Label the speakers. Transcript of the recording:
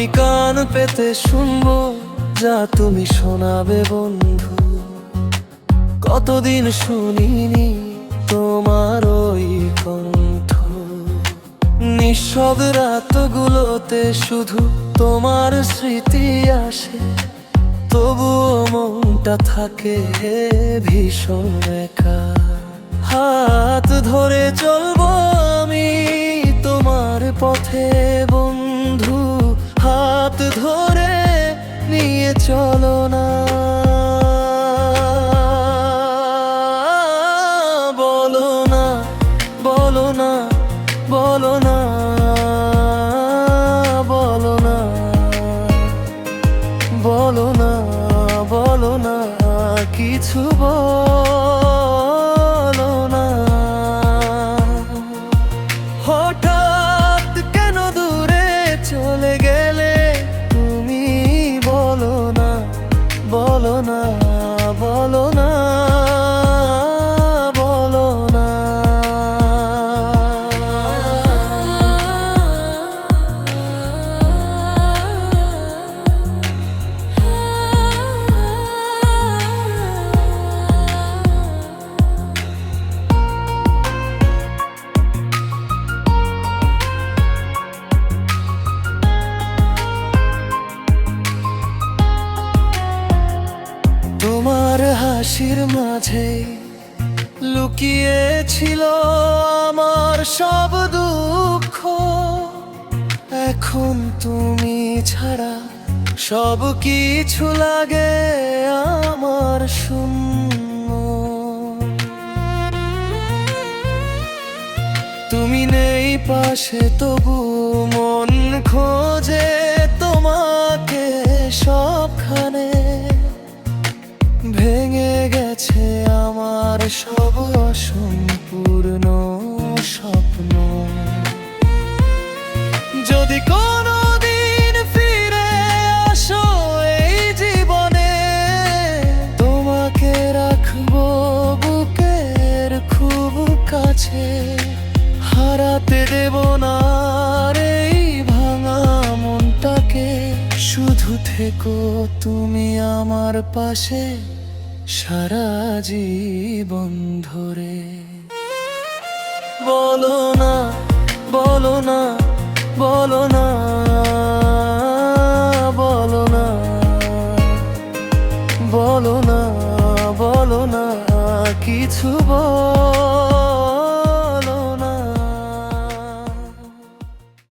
Speaker 1: আমি কান পেতে শুনবো যা তুমি শোনাবে বন্ধু। কতদিন শুনিনি তোমার ওই কণ্ঠ, নিঃশব্দ রাতগুলোতে শুধু তোমার স্মৃতি আসে। তবুও মনটা থাকে ভীষণ একা। হাত ধরে চলবো আমি তোমার পথে বন্ধু, হাত ধরে নিয়ে চলো না। বলো না, বলো না, বলো না, বলো না, বলো না, বলো না, কিছু বলো না। হঠাৎ কেন দূরে চলে গেলে তুমি? বলো না, বলো না, বলো না, বলো না। তোমার হাসির মাঝে লুকিয়ে ছিল আমার সব দুঃখ। এখন তুমি ছাড়া সব কিছু লাগে আমার শূন্য। তুমি নেই পাশে তবু মন খোঁজে তোমাকে সবখানে। ভেঙে গেছে আমার সব অসম্পূর্ণ স্বপ্ন। যদি কোনোদিন ফিরে আসো এই জীবনে, তোমাকে রাখবো বুকের খুব কাছে। হারাতে দেব না আর এই ভাঙা মনটাকে। শুধু থেকো তুমি আমার পাশে সারা জীবন ধরে। বলো না, বলো না, বলো না, বলো না, বলো না, বলো না, কিছু বলো